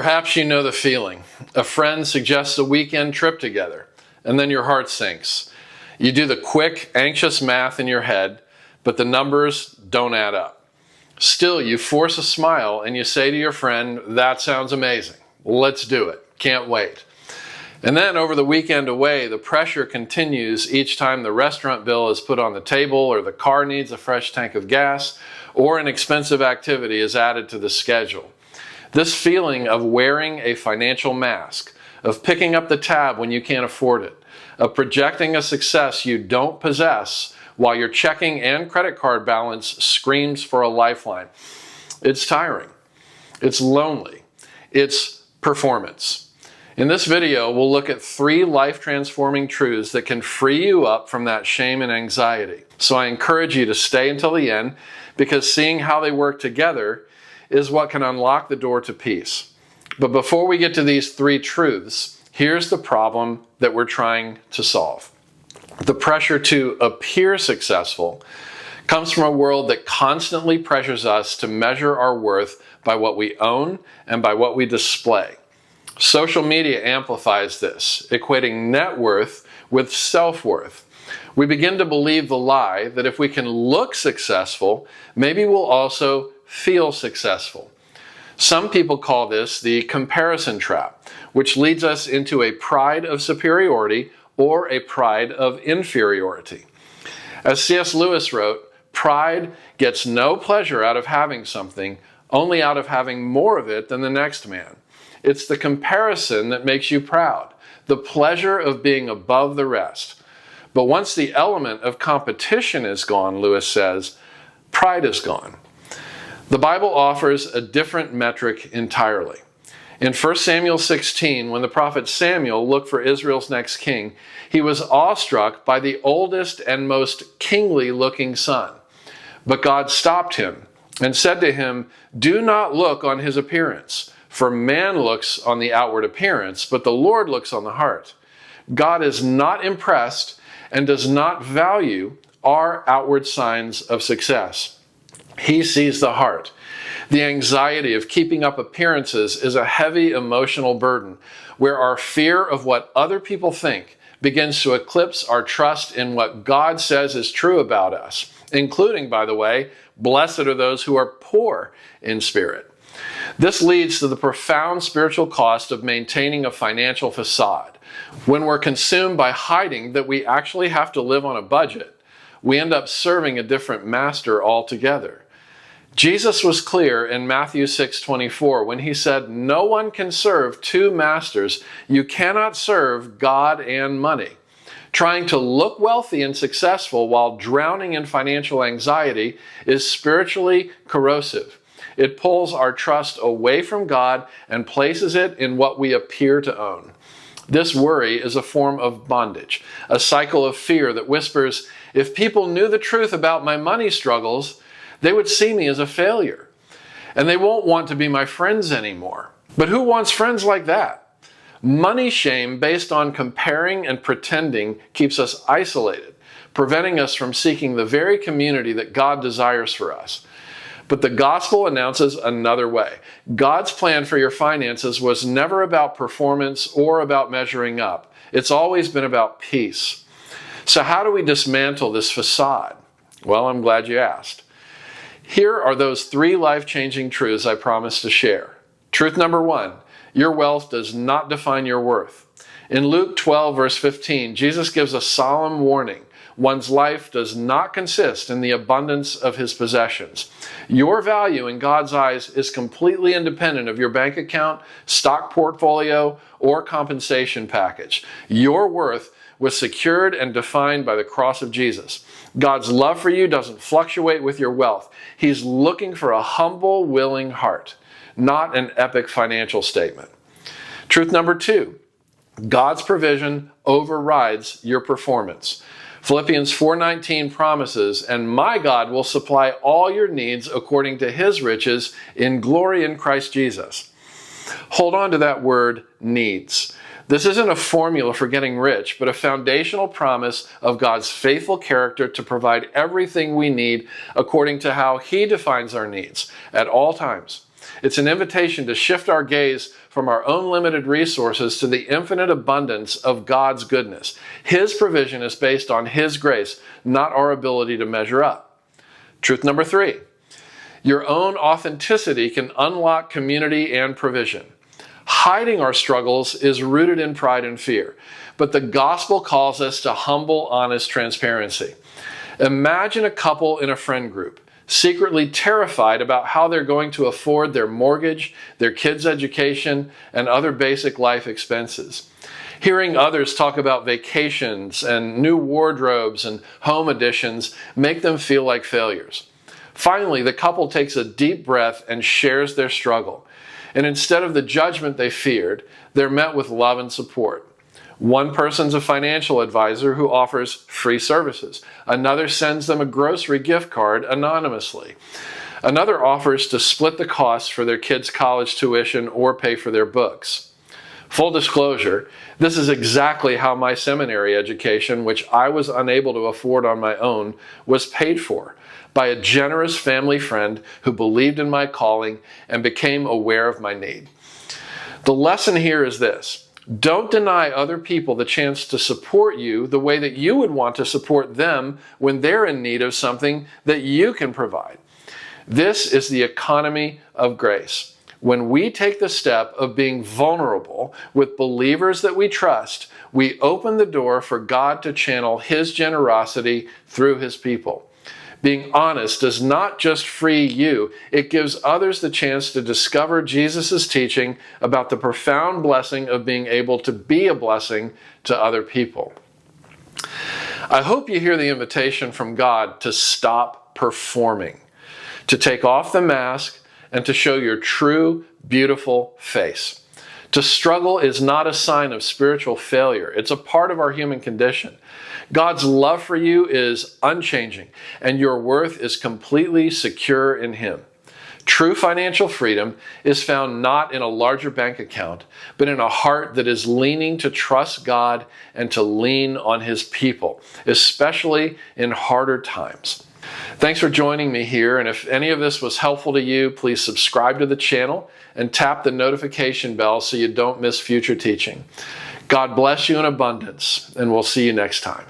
Perhaps you know the feeling. A friend suggests a weekend trip together, and then your heart sinks. You do the quick, anxious math in your head, but the numbers don't add up. Still, you force a smile and you say to your friend, "That sounds amazing. Let's do it. Can't wait." And then over the weekend away, the pressure continues each time the restaurant bill is put on the table, or the car needs a fresh tank of gas, or an expensive activity is added to the schedule. This feeling of wearing a financial mask, of picking up the tab when you can't afford it, of projecting a success you don't possess while your checking and credit card balance screams for a lifeline. It's tiring. It's lonely. It's performance. In this video, we'll look at 3 life-transforming truths that can free you up from that shame and anxiety. So I encourage you to stay until the end, because seeing how they work together is what can unlock the door to peace. But before we get to these 3 truths, here's the problem that we're trying to solve. The pressure to appear successful comes from a world that constantly pressures us to measure our worth by what we own and by what we display. Social media amplifies this, equating net worth with self-worth. We begin to believe the lie that if we can look successful, maybe we'll also feel successful. Some people call this the comparison trap, which leads us into a pride of superiority or a pride of inferiority. As C.S. Lewis wrote, pride gets no pleasure out of having something, only out of having more of it than the next man. It's the comparison that makes you proud, the pleasure of being above the rest. But once the element of competition is gone, Lewis says, pride is gone. The Bible offers a different metric entirely. In 1 Samuel 16, when the prophet Samuel looked for Israel's next king, he was awestruck by the oldest and most kingly-looking son. But God stopped him and said to him, "Do not look on his appearance, for man looks on the outward appearance, but the Lord looks on the heart." God is not impressed and does not value our outward signs of success. He sees the heart. The anxiety of keeping up appearances is a heavy emotional burden, where our fear of what other people think begins to eclipse our trust in what God says is true about us, including, by the way, blessed are those who are poor in spirit. This leads to the profound spiritual cost of maintaining a financial facade. When we're consumed by hiding that we actually have to live on a budget, we end up serving a different master altogether. Jesus was clear in Matthew 6:24 when he said, "No one can serve 2 masters. You cannot serve God and money." Trying to look wealthy and successful while drowning in financial anxiety is spiritually corrosive. It pulls our trust away from God and places it in what we appear to own. This worry is a form of bondage, a cycle of fear that whispers, if people knew the truth about my money struggles, they would see me as a failure, and they won't want to be my friends anymore. But who wants friends like that? Money shame based on comparing and pretending keeps us isolated, preventing us from seeking the very community that God desires for us. But the gospel announces another way. God's plan for your finances was never about performance or about measuring up. It's always been about peace. So how do we dismantle this facade? Well, I'm glad you asked. Here are those 3 life-changing truths I promised to share. Truth number 1, your wealth does not define your worth. In Luke 12, verse 15, Jesus gives a solemn warning. One's life does not consist in the abundance of his possessions. Your value in God's eyes is completely independent of your bank account, stock portfolio, or compensation package. Your worth was secured and defined by the cross of Jesus. God's love for you doesn't fluctuate with your wealth. He's looking for a humble, willing heart, not an epic financial statement. Truth number 2, God's provision overrides your performance. Philippians 4:19 promises, "And my God will supply all your needs according to his riches in glory in Christ Jesus." Hold on to that word, needs. This isn't a formula for getting rich, but a foundational promise of God's faithful character to provide everything we need according to how he defines our needs at all times. It's an invitation to shift our gaze from our own limited resources to the infinite abundance of God's goodness. His provision is based on His grace, not our ability to measure up. Truth number 3, your own authenticity can unlock community and provision. Hiding our struggles is rooted in pride and fear, but the gospel calls us to humble, honest transparency. Imagine a couple in a friend group, secretly terrified about how they're going to afford their mortgage, their kids' education, and other basic life expenses. Hearing others talk about vacations and new wardrobes and home additions make them feel like failures. Finally, the couple takes a deep breath and shares their struggle. And instead of the judgment they feared, they're met with love and support. One person's a financial advisor who offers free services. Another sends them a grocery gift card anonymously. Another offers to split the costs for their kids' college tuition or pay for their books. Full disclosure, this is exactly how my seminary education, which I was unable to afford on my own, was paid for by a generous family friend who believed in my calling and became aware of my need. The lesson here is this: don't deny other people the chance to support you the way that you would want to support them when they're in need of something that you can provide. This is the economy of grace. When we take the step of being vulnerable with believers that we trust, we open the door for God to channel His generosity through His people. Being honest does not just free you, it gives others the chance to discover Jesus' teaching about the profound blessing of being able to be a blessing to other people. I hope you hear the invitation from God to stop performing, to take off the mask, and to show your true, beautiful face. To struggle is not a sign of spiritual failure. It's a part of our human condition. God's love for you is unchanging, and your worth is completely secure in Him. True financial freedom is found not in a larger bank account, but in a heart that is leaning to trust God and to lean on His people, especially in harder times. Thanks for joining me here, and if any of this was helpful to you, please subscribe to the channel and tap the notification bell so you don't miss future teaching. God bless you in abundance, and we'll see you next time.